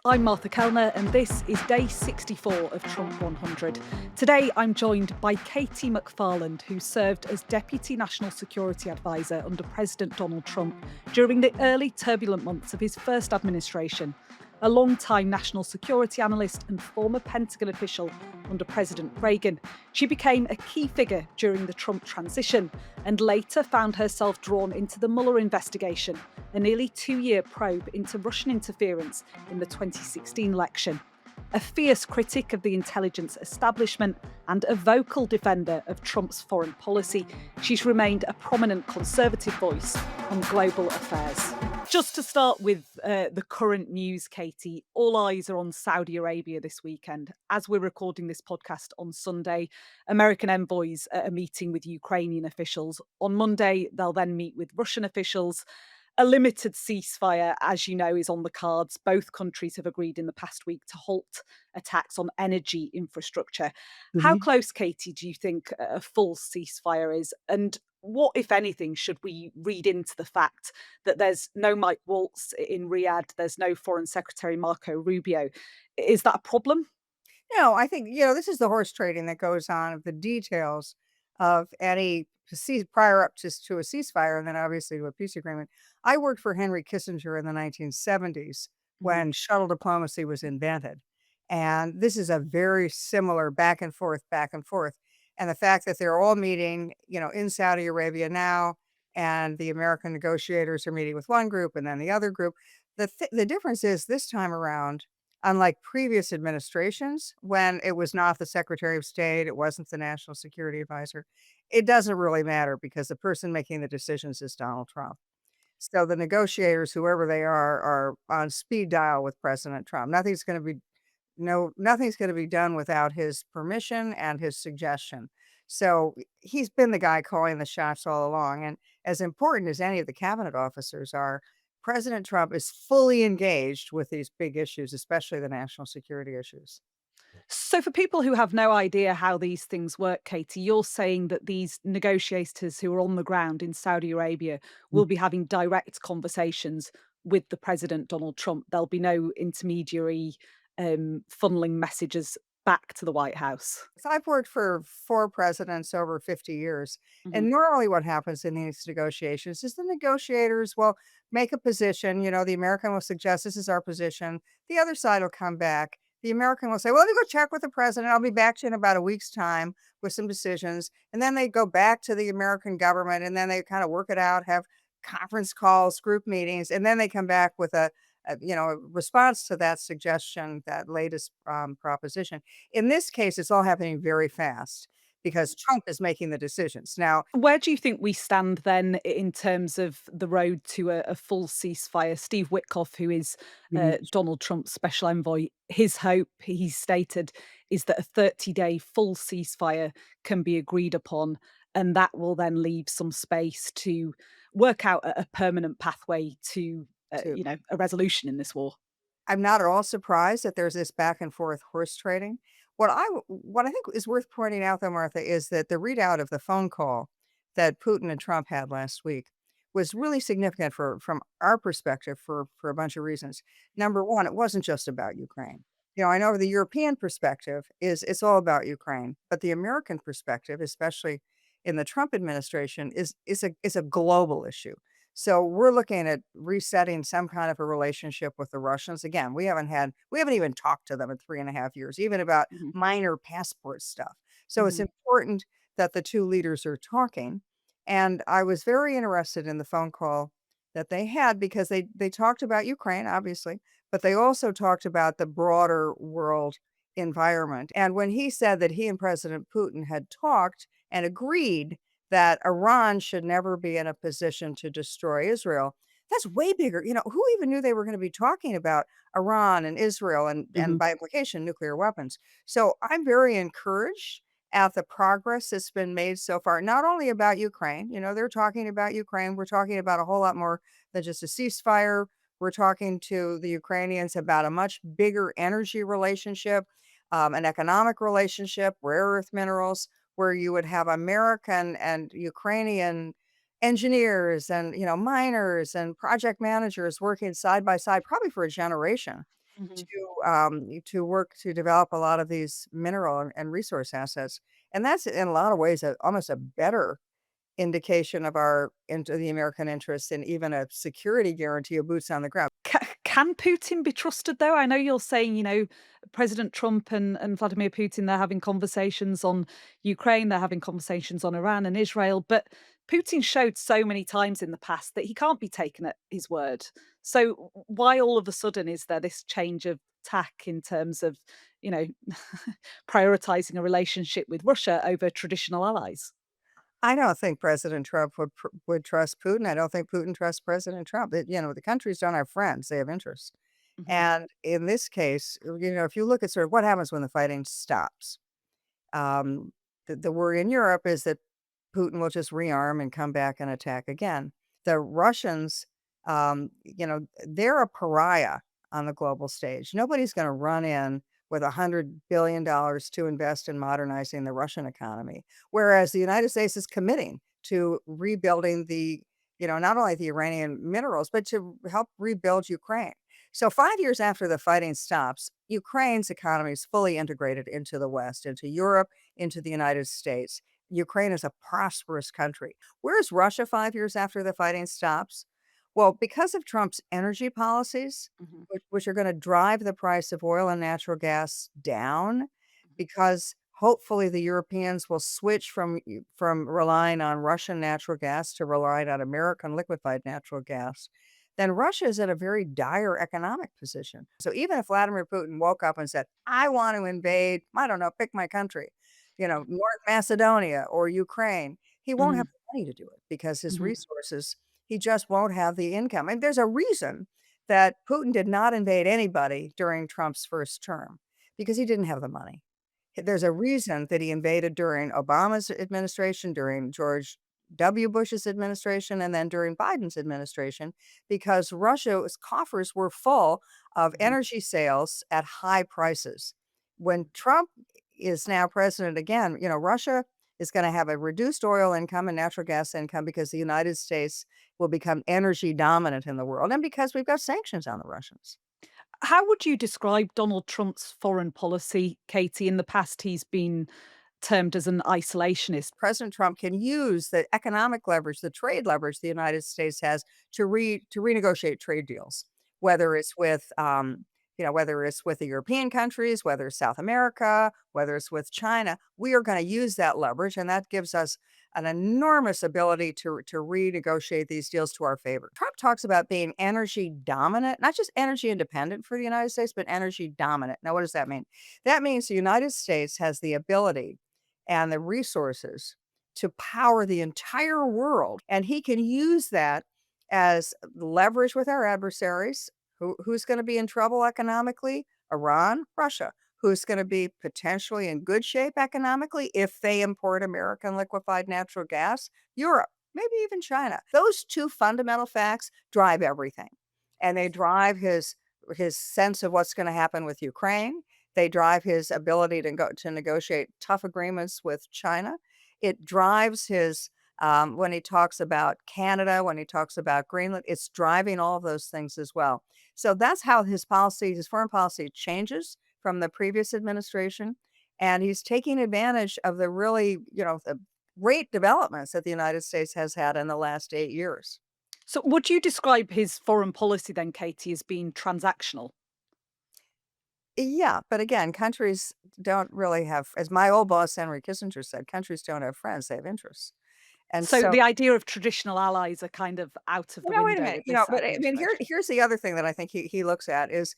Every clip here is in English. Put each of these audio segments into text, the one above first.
I'm Martha Kelner, and this is day 64 of Trump 100. Today, I'm joined by KT McFarland, who served as Deputy National Security Advisor under President Donald Trump during the early turbulent months of his first administration. A long-time national security analyst and former Pentagon official under President Reagan, she became a key figure during the Trump transition and later found herself drawn into the Mueller investigation, a nearly 2-year probe into Russian interference in the 2016 election. A fierce critic of the intelligence establishment and a vocal defender of Trump's foreign policy, she's remained a prominent conservative voice on global affairs. Just to start with the current news, Katie, all eyes are on Saudi Arabia this weekend. As we're recording this podcast on Sunday, American envoys are meeting with Ukrainian officials. On Monday, they'll then meet with Russian officials. A limited ceasefire, as you know, is on the cards. Both countries have agreed in the past week to halt attacks on energy infrastructure. How Mhm. close, Katie, do you think a full ceasefire is? And what, if anything, should we read into the fact that there's no Mike Waltz in Riyadh, there's no Foreign Secretary Marco Rubio? Is that a problem? No, I think, this is the horse trading that goes on of the details of any prior up to a ceasefire and then obviously to a peace agreement. I worked for Henry Kissinger in the 1970s Mhm. when shuttle diplomacy was invented. And this is a very similar back and forth, back and forth. And the fact that they're all meeting, in Saudi Arabia now, and the American negotiators are meeting with one group and then the other group. The difference is this time around, unlike previous administrations, when it was not the Secretary of State, it wasn't the National Security Advisor, it doesn't really matter because the person making the decisions is Donald Trump. So the negotiators, whoever they are on speed dial with President Trump. Nothing's gonna be done without his permission and his suggestion. So he's been the guy calling the shots all along. And as important as any of the cabinet officers are, President Trump is fully engaged with these big issues, especially the national security issues. So, for people who have no idea how these things work, Katie, you're saying that these negotiators who are on the ground in Saudi Arabia will be having direct conversations with the president, Donald Trump. There'll be no intermediary funneling messages back to the White House. So I've worked for 4 presidents over 50 years, Mhm. and normally what happens in these negotiations is the negotiators will make a position, the American will suggest, "This is our position." The other side will come back. The American will say, "Well, let me go check with the president. I'll be back to you in about a week's time with some decisions." And then they go back to the American government, and then they kinda work it out, have conference calls, group meetings, and then they come back with a response to that suggestion, that latest, proposition. In this case, it's all happening very fast because Trump is making the decisions. Now, Where do you think we stand then in terms of the road to a full ceasefire? Steve Witkoff, who is mhm, Donald Trump's special envoy, his hope, he stated, is that a 30-day full ceasefire can be agreed upon, and that will then leave some space to work out a permanent pathway to, to a resolution in this war. I'm not at all surprised that there's this back and forth horse trading. What I think is worth pointing out though, Martha, is that the readout of the phone call that Putin and Trump had last week was really significant from our perspective for a bunch of reasons. Number one, it wasn't just about Ukraine. I know the European perspective is it's all about Ukraine, but the American perspective, especially in the Trump administration, is a global issue. So we're looking at resetting some kind of a relationship with the Russians. Again, we haven't even talked to them in 3.5 years, even about Mhm. minor passport stuff. So it's Mhm. important that the two leaders are talking. And I was very interested in the phone call that they had because they talked about Ukraine, obviously, but they also talked about the broader world environment. And when he said that he and President Putin had talked and agreed that Iran should never be in a position to destroy Israel. That's way bigger. Who even knew they were going to be talking about Iran and Israel and Mhm. by implication, nuclear weapons? So I'm very encouraged at the progress that's been made so far, not only about Ukraine, they're talking about Ukraine. We're talking about a whole lot more than just a ceasefire. We're talking to the Ukrainians about a much bigger energy relationship, an economic relationship, rare earth minerals, where you would have American and Ukrainian engineers and, miners and project managers working side by side, probably for a generation. Mhm. to work to develop a lot of these mineral and resource assets. And that's in a lot of ways almost a better indication of our into the American interest than even a security guarantee of boots on the ground. Can Putin be trusted though? I know you're saying, President Trump and Vladimir Putin, they're having conversations on Ukraine, they're having conversations on Iran and Israel, but Putin showed so many times in the past that he can't be taken at his word. So why all of a sudden is there this change of tack in terms of, you know, prioritizing a relationship with Russia over traditional allies? I don't think President Trump would trust Putin. I don't think Putin trusts President Trump. The countries don't have friends; they have interests. Mhm, And in this case, if you look at sort of what happens when the fighting stops, um, the worry in Europe is that Putin will just rearm and come back and attack again. The Russians, they're a pariah on the global stage. Nobody's going to run in with $100 billion to invest in modernizing the Russian economy, whereas the United States is committing to rebuilding not only the Iranian minerals, but to help rebuild Ukraine. So 5 years after the fighting stops, Ukraine's economy is fully integrated into the West, into Europe, into the United States. Ukraine is a prosperous country. Where's Russia 5 years after the fighting stops? Well, because of Trump's energy policies, mhm, which are going to drive the price of oil and natural gas down, mhm, because hopefully the Europeans will switch from relying on Russian natural gas to relying on American liquefied natural gas, then Russia is in a very dire economic position. So even if Vladimir Putin woke up and said, I want to invade, I don't know, pick my country, North Macedonia or Ukraine, he won't have mhm, the money to do it because his mhm. resources, he just won't have the income. And there's a reason that Putin did not invade anybody during Trump's first term because he didn't have the money. There's a reason that he invaded during Obama's administration, during George W. Bush's administration, and then during Biden's administration, because Russia's coffers were full of Mhm. energy sales at high prices. When Trump is now president again, Russia is going to have a reduced oil income and natural gas income because the United States will become energy dominant in the world and because we've got sanctions on the Russians. How would you describe Donald Trump's foreign policy, Katie? In the past, he's been termed as an isolationist. President Trump can use the economic leverage, the trade leverage the United States has to renegotiate trade deals, whether it's with whether it's with the European countries, whether it's South America, whether it's with China. We are going to use that leverage, and that gives us an enormous ability to renegotiate these deals to our favor. Trump talks about being energy dominant, not just energy independent for the United States, but energy dominant. Now, what does that mean? That means the United States has the ability and the resources to power the entire world. And he can use that as leverage with our adversaries. Who's going to be in trouble economically? Iran, Russia. Who's going to be potentially in good shape economically if they import American liquefied natural gas? Europe, maybe even China. Those two fundamental facts drive everything. And they drive his sense of what's going to happen with Ukraine. They drive his ability to negotiate tough agreements with China. It drives his when he talks about Canada, when he talks about Greenland, it's driving all of those things as well. So that's how his foreign policy changes from the previous administration. And he's taking advantage of the really, the great developments that the United States has had in the last 8 years. So, would you describe his foreign policy then, Katie, as being transactional? Yeah, but again, countries don't really have, as my old boss Henry Kissinger said, countries don't have friends, they have interests. And So, so, the idea of traditional allies are kind of out of the wait a window minute, with this but I mean, administration. here's the other thing that I think he looks at is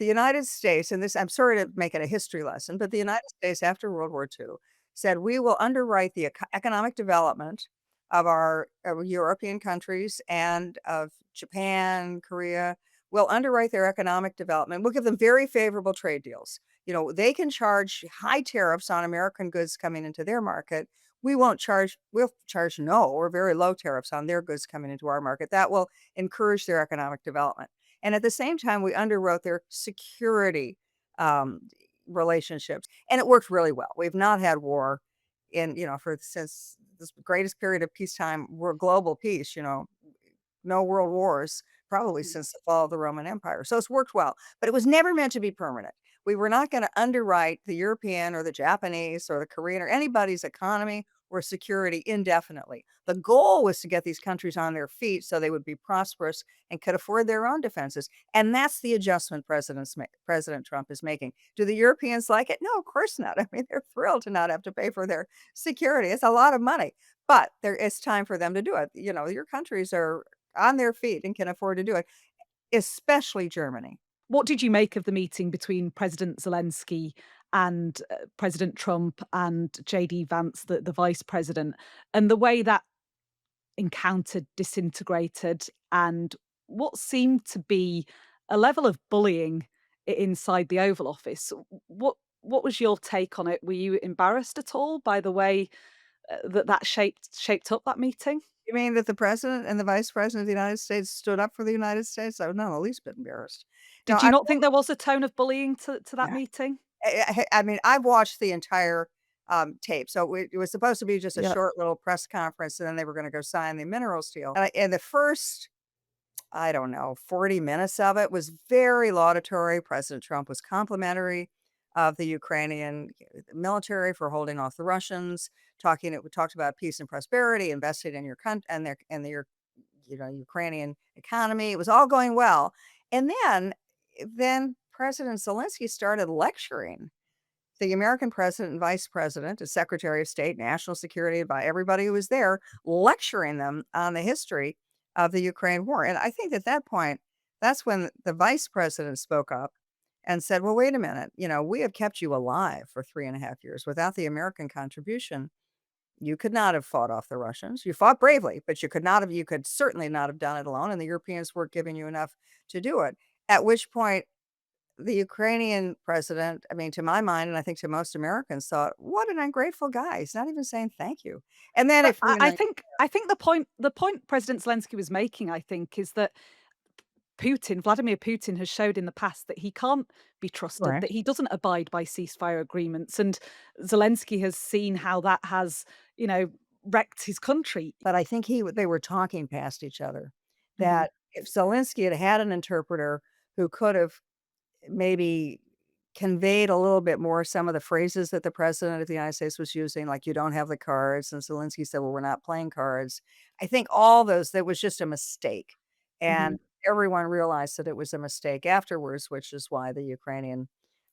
the United States, and this, I'm sorry to make it a history lesson, but the United States after World War II said we will underwrite the economic development of our European countries and of Japan, Korea. We'll underwrite their economic development. We'll give them very favorable trade deals. They can charge high tariffs on American goods coming into their market. We'll charge no or very low tariffs on their goods coming into our market. That will encourage their economic development. And at the same time, we underwrote their security um, relationships, and it worked really well. We've not had war for since this greatest period of peacetime, global peace. No world wars probably Mm. since the fall of the Roman Empire. So it's worked well, but it was never meant to be permanent. We were not going to underwrite the European or the Japanese or the Korean or anybody's economy or security indefinitely. The goal was to get these countries on their feet so they would be prosperous and could afford their own defenses. And that's the adjustment President Trump is making. Do the Europeans like it? No, of course not. I mean, they're thrilled to not have to pay for their security. It's a lot of money, but it's time for them to do it. Your countries are on their feet and can afford to do it, especially Germany. What did you make of the meeting between President Zelensky and President Trump and JD Vance, the vice president, and the way that encounter disintegrated and what seemed to be a level of bullying inside the Oval Office? What was your take on it? Were you embarrassed at all by the way that shaped up that meeting? You mean that the president and the vice president of the United States stood up for the United States? I was not the least bit embarrassed. No, Did you not think there was a tone of bullying to that yeah. meeting? I mean, I've watched the entire, tape, so it was supposed to be just a Yeah. short little press conference, and then they were gonna go sign the minerals deal, and the first, I don't know, 40 minutes of it was very laudatory. President Trump was complimentary of the Ukrainian military for holding off the Russians, we talked about peace and prosperity, invested in your country and their Ukrainian economy. It was all going well. And then President Zelensky started lecturing the American president and vice president, the secretary of state, national security, by everybody who was there, lecturing them on the history of the Ukraine war. And I think at that point, that's when the vice president spoke up and said, well, wait a minute, we have kept you alive for 3.5 years. Without the American contribution, you could not have fought off the Russians. You fought bravely, but you could certainly not have done it alone. And the Europeans weren't giving you enough to do it. At which point, the Ukrainian president, I mean, to my mind, and I think to most Americans, thought, "What an ungrateful guy. He's not even saying thank you." And then But if you know I think the point President Zelensky was making, I think, is that Vladimir Putin has showed in the past that he can't be trusted, Right. that he doesn't abide by ceasefire agreements, and Zelensky has seen how that has, you know, wrecked his country. But I think they were talking past each other, Mhm, that if Zelensky had had an interpreter who could have maybe conveyed a little bit more some of the phrases that the president of the United States was using, like, "You don't have the cards," and Zelensky said, "Well, we're not playing cards." I think all those that was just a mistake, mhm. and everyone realized that it was a mistake afterwards, which is why the Ukrainian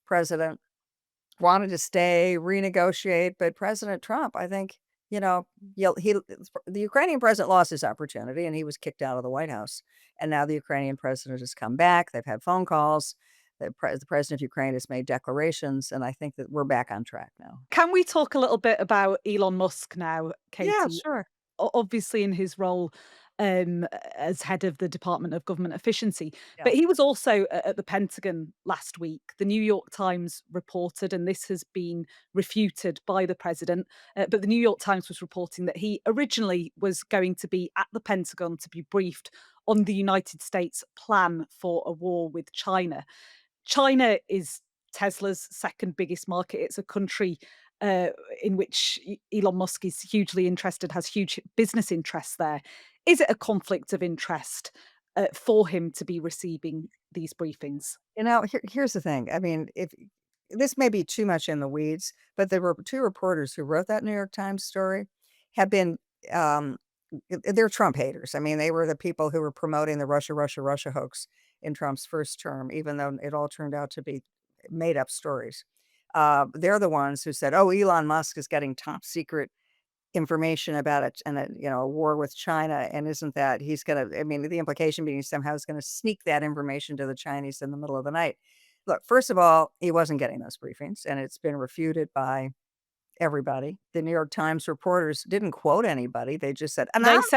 president wanted to stay, renegotiate, but President Trump, I think, you know, the Ukrainian president lost his opportunity, and he was kicked out of the White House, and now the Ukrainian president has come back, they've had phone calls, the president of Ukraine has made declarations, and I think that we're back on track now. Can we talk a little bit about Elon Musk now, Yeah, Katie? sure. Obviously in his role as head of the Department of Government Efficiency, Yeah. but he was also at the Pentagon last week. The New York Times reported, and this has been refuted by the president, but the New York Times was reporting that he originally was going to be at the Pentagon to be briefed on the United States plan for a war with China. China is Tesla's second biggest market. It's a country uh, in which Elon Musk is hugely interested, has huge business interests there. Is it a conflict of interest for him to be receiving these briefings? Here's the thing, I mean, if this may be too much in the weeds, but there were 2 reporters who wrote that New York Times story have been, um they're Trump haters. I mean, they were the people who were promoting the Russia, Russia, Russia hoax in Trump's first term, even though it all turned out to be made up stories. They're the ones who said, "Oh, Elon Musk is getting top secret information about it and a war with China, and isn't that he's gonna," I mean, the implication being somehow he's gonna sneak that information to the Chinese in the middle of the night. Look, first of all, he wasn't getting those briefings, and it's been refuted by everybody. The New York Times reporters didn't quote anybody, they just said, "Anonymous."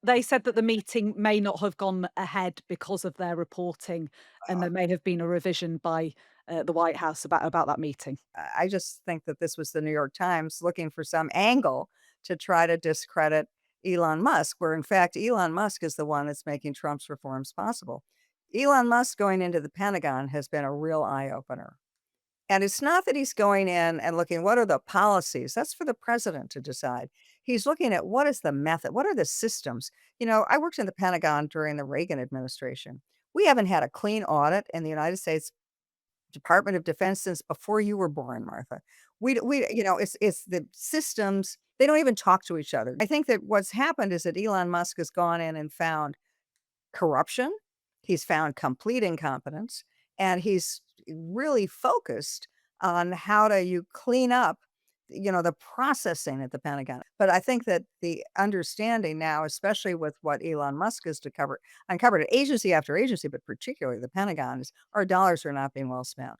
They said that the meeting may not have gone ahead because of their reporting, and there may have been a revision by the White House about that meeting. I just think that this was the New York Times looking for some angle to try to discredit Elon Musk, where in fact Elon Musk is the one that's making Trump's reforms possible. Elon Musk going into the Pentagon has been a real eye opener. And it's not that he's going in and looking, what are the policies? That's for the president to decide. He's looking at what is the method? What are the systems? I worked in the Pentagon during the Reagan administration. We haven't had a clean audit in the United States Department of Defense since before you were born, Martha. It's the systems. They don't even talk to each other. I think that what's happened is that Elon Musk has gone in and found corruption. He's found complete incompetence, and he's really focused on how do you clean up, the processing at the Pentagon. But I think that the understanding now, especially with what Elon Musk has uncovered at agency after agency, but particularly the Pentagon, is our dollars are not being well spent.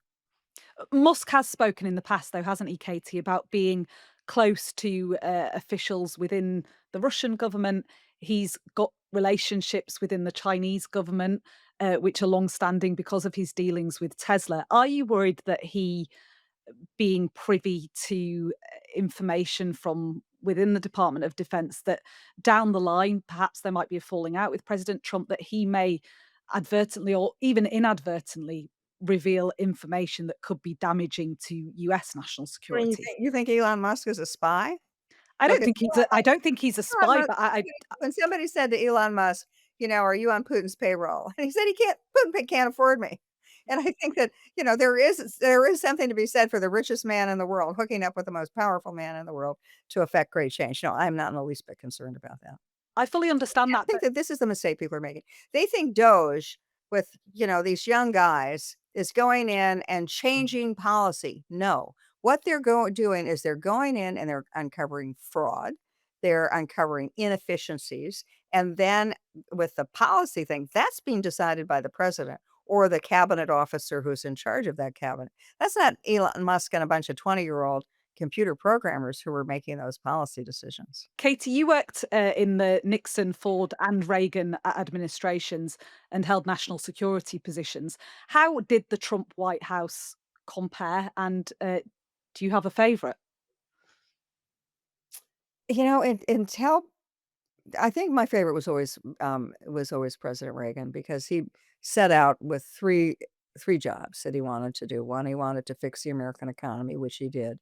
Musk has spoken in the past, though, hasn't he, Katie, about being close to officials within the Russian government. He's got relationships within the Chinese government, which are long-standing because of his dealings with Tesla. Are you worried that he, being privy to information from within the Department of Defense, that down the line, perhaps there might be a falling out with President Trump, that he may advertently or even inadvertently reveal information that could be damaging to US national I mean, security? you think Elon Musk is a spy? I Like, don't think he's a I don't think he's a Elon spy, Musk but I when somebody said to Elon Musk, "Are you on Putin's payroll?" And he said, Putin can't afford me." And I think that, there is something to be said for the richest man in the world hooking up with the most powerful man in the world to affect great change. No, I'm not in the least bit concerned about that. I fully understand I that, think but that this is the mistake people are making. They think Doge with, these young guys is going in and changing policy. No. What they're doing is they're going in and they're uncovering fraud. They're uncovering inefficiencies. And then with the policy thing, that's being decided by the president or the cabinet officer who's in charge of that cabinet. That's not Elon Musk and a bunch of 20-year-old computer programmers who were making those policy decisions. Katie, you worked in the Nixon, Ford, and Reagan administrations and held national security positions. How did the Trump White House compare? And do you have a favorite? Until I think my favorite was always President Reagan because he set out with three jobs that he wanted to do. One, he wanted to fix the American economy, which he did.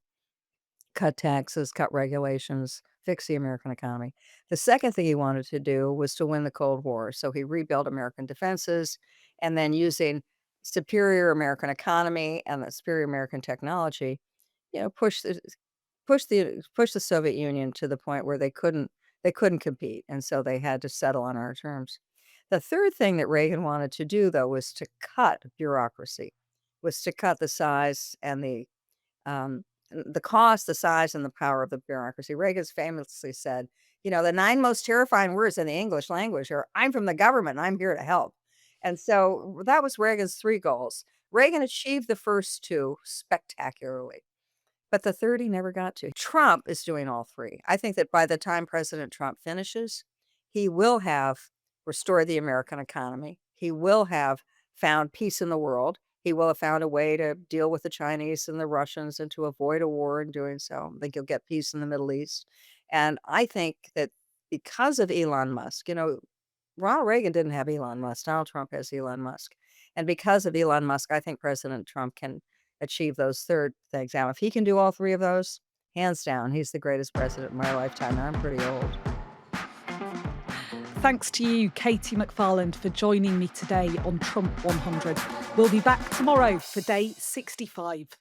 Cut taxes, cut regulations, fix the American economy. The second thing he wanted to do was to win the Cold War. So he rebuilt American defenses and then using superior American economy and the superior American technology, push the Soviet Union to the point where they couldn't compete, and so they had to settle on our terms. The third thing that Reagan wanted to do, though, was to cut bureaucracy, was to cut the size and the cost, the size, and the power of the bureaucracy. Reagan famously said, "The 9 most terrifying words in the English language are, 'I'm from the government, and I'm here to help.'" And so that was Reagan's 3 goals. Reagan achieved the first 2 spectacularly. But the 3rd he never got to. Trump is doing all 3. I think that by the time President Trump finishes, he will have restored the American economy. He will have found peace in the world. He will have found a way to deal with the Chinese and the Russians and to avoid a war in doing so. I think he'll get peace in the Middle East. And I think that because of Elon Musk, Ronald Reagan didn't have Elon Musk. Donald Trump has Elon Musk. And because of Elon Musk, I think President Trump can achieve those 3rd things. Now, if he can do all 3 of those, hands down, he's the greatest president in my lifetime. I'm pretty old. Thanks to you, KT McFarland, for joining me today on Trump 100. We'll be back tomorrow for day 65.